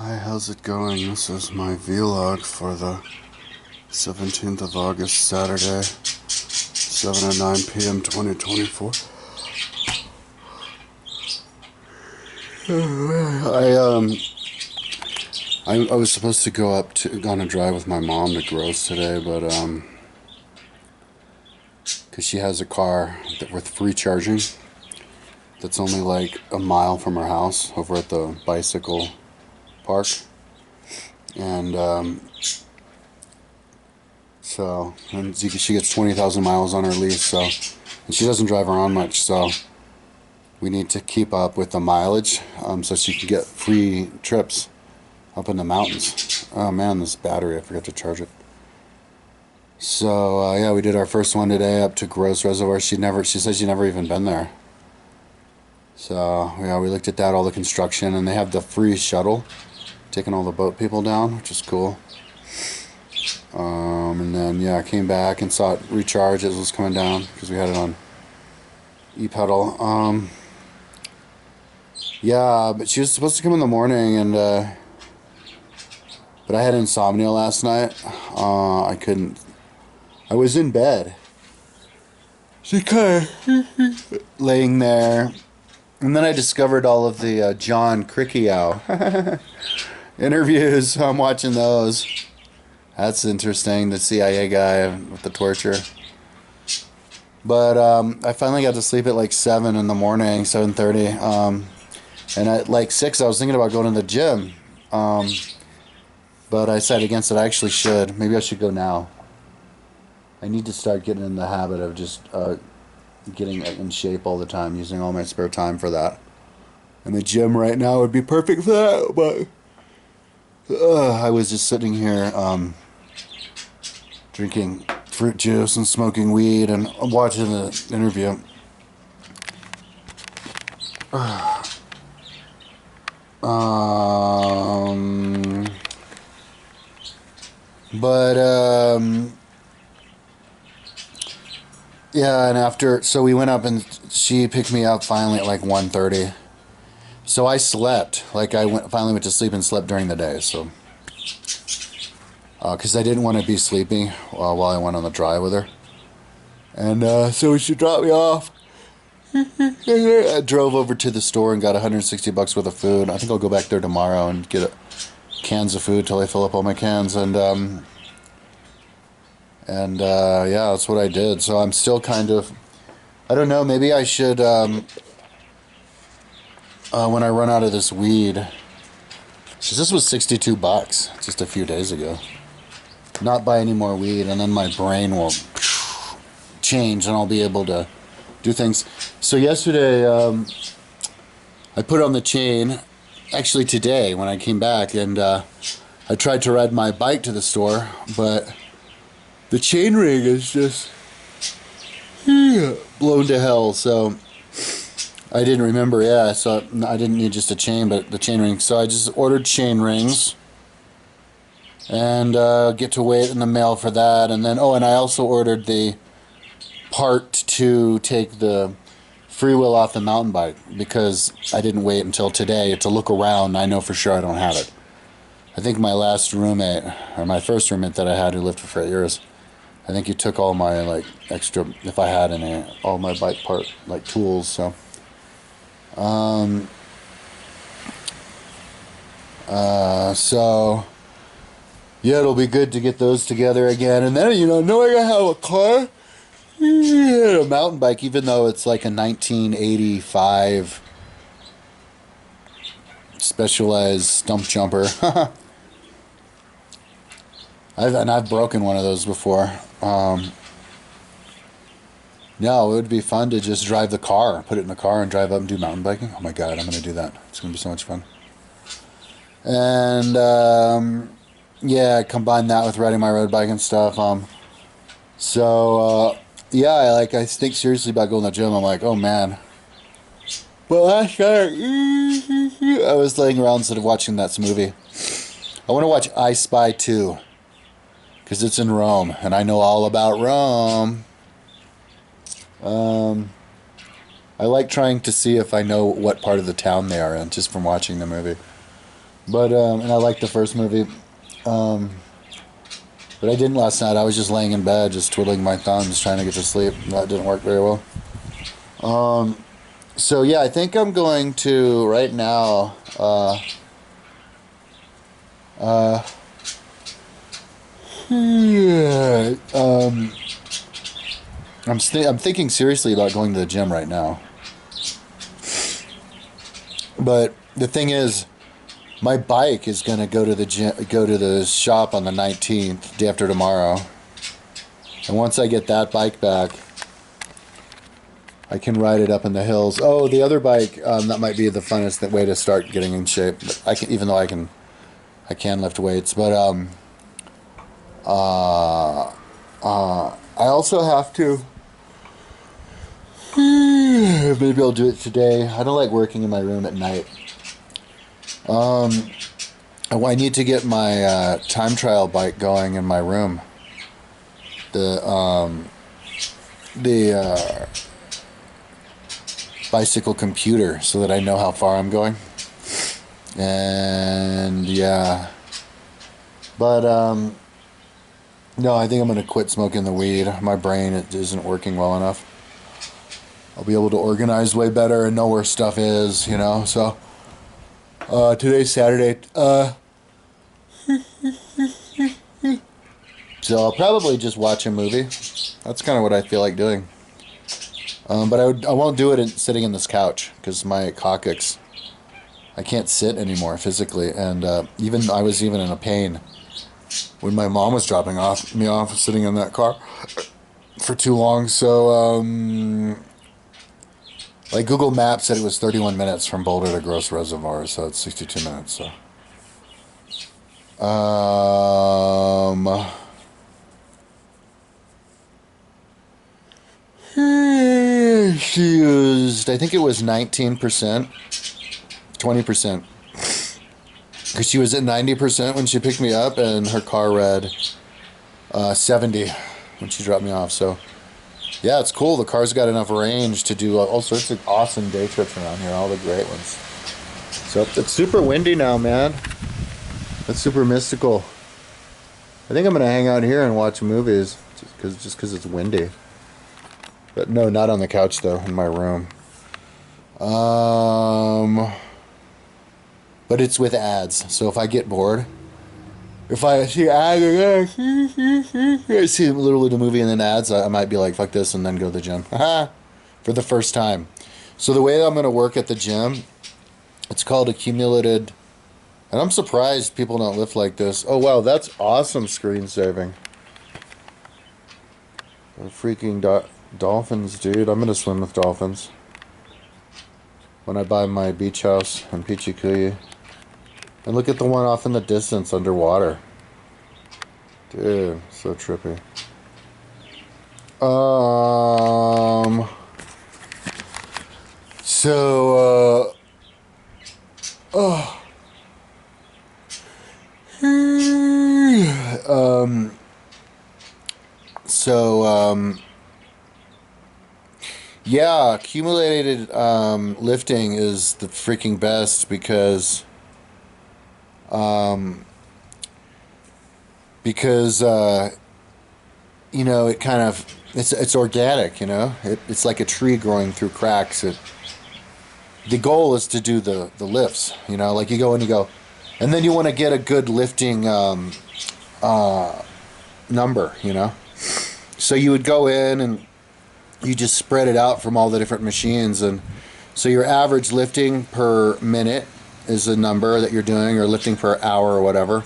Hi, how's it going? This is my vlog for the 17th of August, Saturday, 7 and 9 p.m. 2024. I was supposed to go on a drive with my mom to Gross today, but because she has a car with free charging that's only like a mile from her house over at the bicycle park. And she gets 20,000 miles on her lease, so, and she doesn't drive around much, so we need to keep up with the mileage so she can get free trips up in the mountains. Oh man, this battery, I forgot to charge it. So yeah, we did our first one today up to Gross Reservoir. She said she'd never even been there. So yeah, we looked at that, all the construction, and they have the free shuttle taking all the boat people down, which is cool. And then yeah, I came back and saw it recharge as it was coming down because we had it on e-pedal. Yeah, but she was supposed to come in the morning, and but I had insomnia last night. I couldn't. I was in bed. She kind of laying there, and then I discovered all of the John Krikow interviews. I'm watching those. That's interesting, the CIA guy with the torture. But I finally got to sleep at like 7 in the morning, 7:30. And at like 6, I was thinking about going to the gym. But I decided against it. I actually should. Maybe I should go now. I need to start getting in the habit of just getting in shape all the time, using all my spare time for that. And the gym right now would be perfect for that, but I was just sitting here drinking fruit juice and smoking weed and watching the interview. Yeah, and after, so we went up and she picked me up finally at like 1:30. So I slept, like finally went to sleep and slept during the day, so. Because I didn't want to be sleepy while I went on the drive with her. And so she dropped me off. I drove over to the store and got $160 worth of food. I think I'll go back there tomorrow and get cans of food till I fill up all my cans. And yeah, that's what I did. So I'm still kind of, I don't know, maybe I should, when I run out of this weed, because this was $62 just a few days ago. Not buy any more weed, and then my brain will change and I'll be able to do things. So yesterday, I put on the chain, actually today when I came back, and I tried to ride my bike to the store, but the chain ring is just blown to hell, so I didn't remember, yeah, so I didn't need just a chain, but the chain ring. So I just ordered chain rings and get to wait in the mail for that. And then, and I also ordered the part to take the freewheel off the mountain bike because I didn't wait until today to look around. I know for sure I don't have it. I think my last roommate, or my first roommate that I had who lived for 8 years, I think he took all my like extra, if I had any, all my bike part like tools, so. So yeah, it'll be good to get those together again. And then, knowing I have a car, a mountain bike, even though it's like a 1985 Specialized stump jumper. I've broken one of those before. No, it would be fun to just drive the car, put it in the car and drive up and do mountain biking. Oh my God, I'm going to do that. It's going to be so much fun. And yeah, combine that with riding my road bike and stuff. Yeah, I think seriously about going to the gym. I'm like, oh man. Well, last night, I was laying around instead of watching that movie. I want to watch I Spy 2 because it's in Rome, and I know all about Rome. I like trying to see if I know what part of the town they are in just from watching the movie. But and I liked the first movie. Um, but I didn't last night. I was just laying in bed, just twiddling my thumbs, trying to get to sleep. That didn't work very well. So yeah, I think I'm going to right now. Uh, yeah, I'm thinking seriously about going to the gym right now. But the thing is, my bike is gonna go to the gym, go to the shop on the 19th, day after tomorrow. And once I get that bike back, I can ride it up in the hills. Oh, the other bike, that might be the funnest way to start getting in shape. But I can, even though I can lift weights. But I also have to. Maybe I'll do it today. I don't like working in my room at night. I need to get my time trial bike going in my room. The bicycle computer, so that I know how far I'm going. And yeah, but no, I think I'm gonna quit smoking the weed. My brain, it isn't working well enough. I'll be able to organize way better and know where stuff is, you know. So today's Saturday. So I'll probably just watch a movie. That's kind of what I feel like doing. But I won't do it sitting in this couch because my coccyx. I can't sit anymore physically, and even I was even in a pain when my mom was dropping me off sitting in that car for too long. So like Google Maps said, it was 31 minutes from Boulder to Gross Reservoir, so it's 62 minutes. So she used, I think it was 19%, 20%. Because she was at 90% when she picked me up, and her car read 70 when she dropped me off. So, yeah, it's cool. The car's got enough range to do all sorts of awesome day trips around here, all the great ones. So, it's super windy now, man. It's super mystical. I think I'm going to hang out here and watch movies just because it's windy. But no, not on the couch, though, in my room. But it's with ads, so if I get bored, if I see ads, I see literally the movie and then ads, I might be like, fuck this, and then go to the gym. For the first time. So the way I'm going to work at the gym, it's called accumulated, and I'm surprised people don't lift like this. Oh, wow, that's awesome screen saving. Freaking dolphins, dude. I'm going to swim with dolphins when I buy my beach house in Pichikuyi. And look at the one off in the distance underwater. Dude, so trippy. So, yeah, accumulated lifting is the freaking best because you know, it kind of, it's organic, you know, it's like a tree growing through cracks. The goal is to do the lifts, you know, like you go and you go, and then you want to get a good lifting number, you know. So you would go in and you just spread it out from all the different machines, and so your average lifting per minute is a number that you're doing, or lifting per hour or whatever.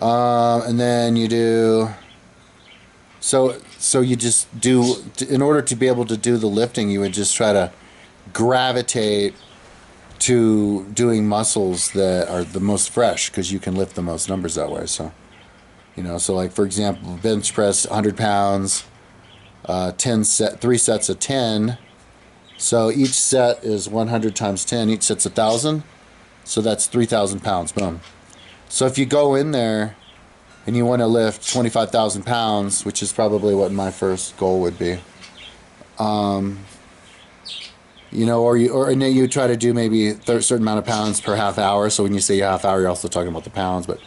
And then you do, so you just do, in order to be able to do the lifting, you would just try to gravitate to doing muscles that are the most fresh, because you can lift the most numbers that way. So, you know, so like for example, bench press 100 pounds, 3 sets of 10. So each set is 100 times 10. Each set's 1,000. So that's 3,000 pounds. Boom. So if you go in there and you want to lift 25,000 pounds, which is probably what my first goal would be, You know, and then you try to do maybe a certain amount of pounds per half hour. So when you say half hour, you're also talking about the pounds. But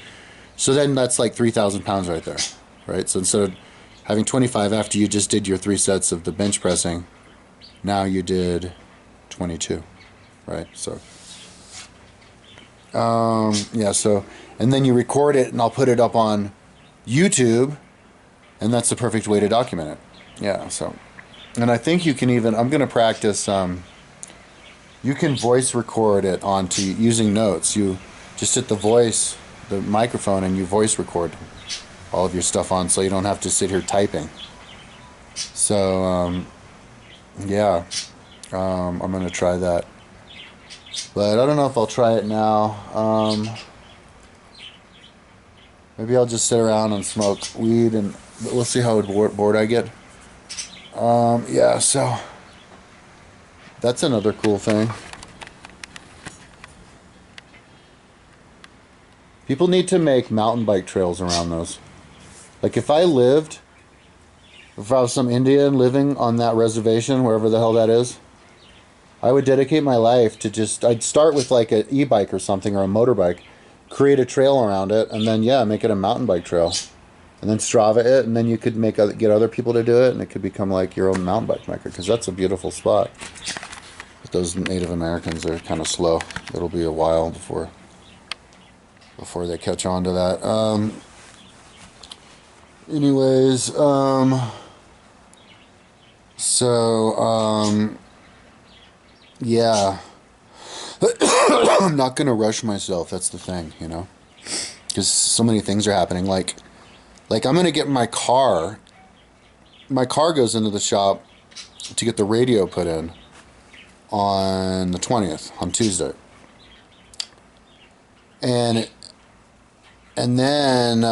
so then that's like 3,000 pounds right there, right? So instead of having 25 after you just did your 3 sets of the bench pressing, now you did 22, right? So yeah. So and then you record it, and I'll put it up on YouTube, and that's the perfect way to document it. Yeah. So, and I think you can even. I'm going to practice. You can voice record it onto using notes. You just hit the microphone, and you voice record all of your stuff on, so you don't have to sit here typing. So yeah, I'm gonna try that, but I don't know if I'll try it now. Maybe I'll just sit around and smoke weed, and we'll see how bored I get. Yeah, so that's another cool thing. People need to make mountain bike trails around those. Like if I was some Indian living on that reservation, wherever the hell that is, I would dedicate my life to I'd start with like an e-bike or something, or a motorbike, create a trail around it, and then, yeah, make it a mountain bike trail. And then Strava it, and then you could get other people to do it, and it could become like your own mountain bike maker, because that's a beautiful spot. But those Native Americans are kind of slow. It'll be a while before they catch on to that. Anyways, yeah. I'm not gonna rush myself. That's the thing, you know, because so many things are happening. Like I'm gonna get my car. My car goes into the shop to get the radio put in on the 20th, on Tuesday, and then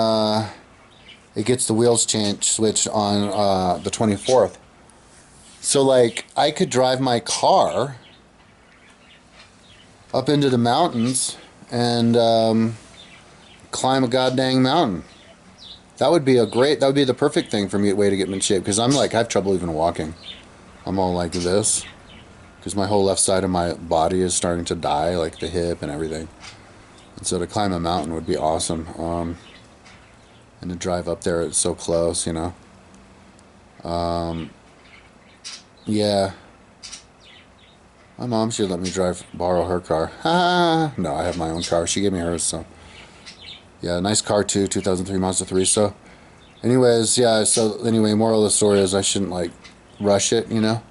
it gets the wheels switched on the 24th. So like I could drive my car up into the mountains and climb a goddamn mountain. That would be the perfect thing for me, way to get in shape, because I have trouble even walking. I'm all like this because my whole left side of my body is starting to die, like the hip and everything. And so to climb a mountain would be awesome. And to drive up there, it's so close, you know. Yeah. My mom should let me borrow her car. No, I have my own car. She gave me hers, so. Yeah, nice car too, 2003 Mazda 3. So, anyways, yeah, so anyway, moral of the story is I shouldn't, like, rush it, you know.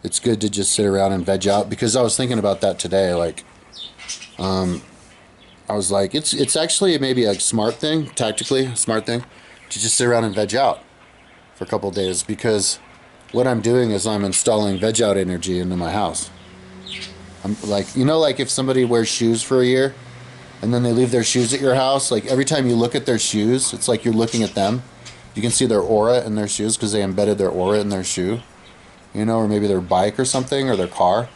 It's good to just sit around and veg out, because I was thinking about that today, like, I was like, it's actually maybe a smart thing, tactically a smart thing, to just sit around and veg out for a couple of days, because what I'm doing is I'm installing veg out energy into my house. I'm like, you know, like if somebody wears shoes for a year and then they leave their shoes at your house, like every time you look at their shoes, it's like you're looking at them. You can see their aura in their shoes because they embedded their aura in their shoe, you know, or maybe their bike or something, or their car.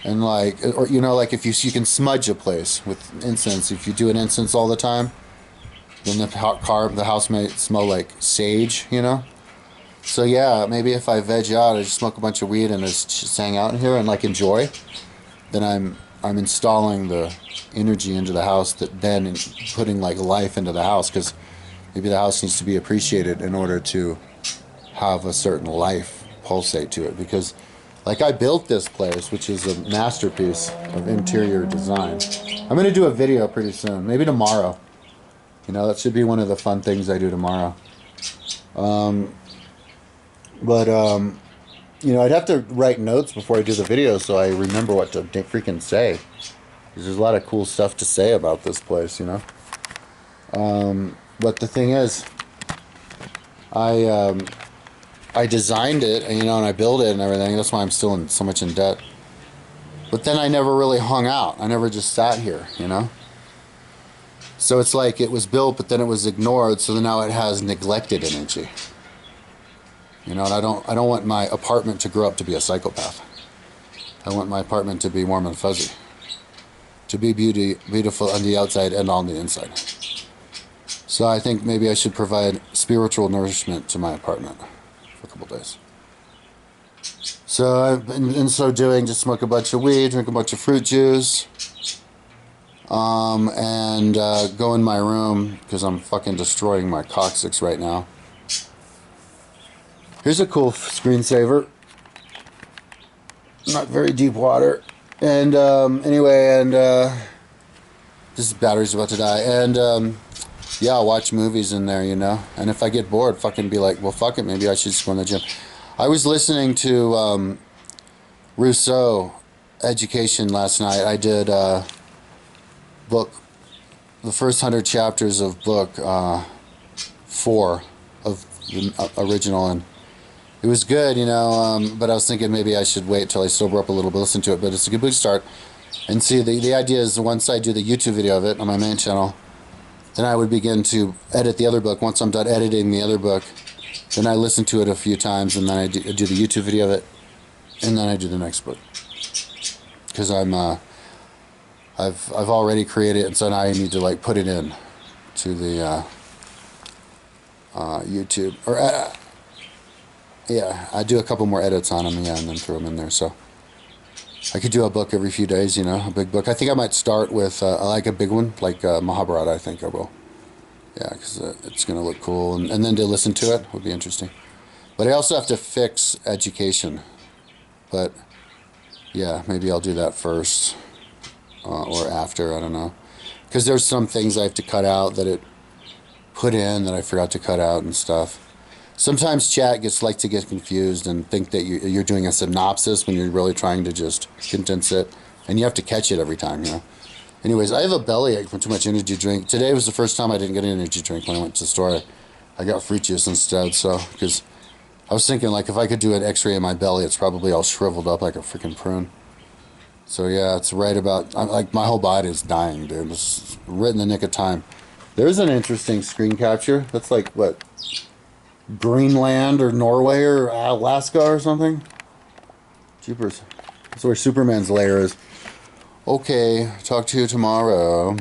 And like, or, you know, like if you can smudge a place with incense. If you do an incense all the time, then the house may smell like sage, you know. So yeah, maybe if I veg out, I just smoke a bunch of weed and just hang out in here and like enjoy, then I'm installing the energy into the house, that then putting like life into the house, because maybe the house needs to be appreciated in order to have a certain life pulsate to it. Because like I built this place, which is a masterpiece of interior design. I'm gonna do a video pretty soon, maybe tomorrow. You know, that should be one of the fun things I do tomorrow. You know, I'd have to write notes before I do the video so I remember what to freaking say. Because there's a lot of cool stuff to say about this place, you know. But the thing is, I designed it, you know, and I built it and everything. That's why I'm still so much in debt. But then I never really hung out. I never just sat here, you know. So it's like it was built, but then it was ignored. So now it has neglected energy. You know, and I don't want my apartment to grow up to be a psychopath. I want my apartment to be warm and fuzzy, to be beautiful on the outside and on the inside. So I think maybe I should provide spiritual nourishment to my apartment for a couple days. So So I've been, in so doing, just smoke a bunch of weed, drink a bunch of fruit juice, and go in my room because I'm fucking destroying my coccyx right now. Here's a cool screensaver. Not very deep water. And anyway, and this battery's about to die. And yeah, I'll watch movies in there, you know. And if I get bored, fucking be like, well, fuck it, maybe I should just go in the gym. I was listening to Rousseau Education last night. I did book, the first 100 chapters of book 4 of the original, and it was good, you know, but I was thinking maybe I should wait till I sober up a little bit, listen to it, but it's a good book start. And see, the idea is once I do the YouTube video of it on my main channel, then I would begin to edit the other book. Once I'm done editing the other book, then I listen to it a few times, and then I do the YouTube video of it, and then I do the next book. Because I've already created it, and so now I need to like put it in to the YouTube. Or yeah, I do a couple more edits on them, yeah, and then throw them in there. So I could do a book every few days, you know, a big book. I think I might start with like a big one, like Mahabharata. I think I will. Yeah, because it's going to look cool, and then to listen to it would be interesting. But I also have to fix education. But yeah, maybe I'll do that first or after. I don't know, because there's some things I have to cut out that it put in that I forgot to cut out and stuff. Sometimes chat like to get confused and think that you're doing a synopsis when you're really trying to just condense it, and you have to catch it every time, you know. Anyways, I have a bellyache from too much energy drink. Today was the first time I didn't get an energy drink when I went to the store. I got fruit juice instead, so, because I was thinking, like, if I could do an x-ray in my belly, it's probably all shriveled up like a freaking prune. So yeah, it's right about, like, my whole body is dying, dude. It's right in the nick of time. There's an interesting screen capture. That's like, what, Greenland or Norway or Alaska or something? Jeepers. That's where Superman's lair is. Okay, talk to you tomorrow.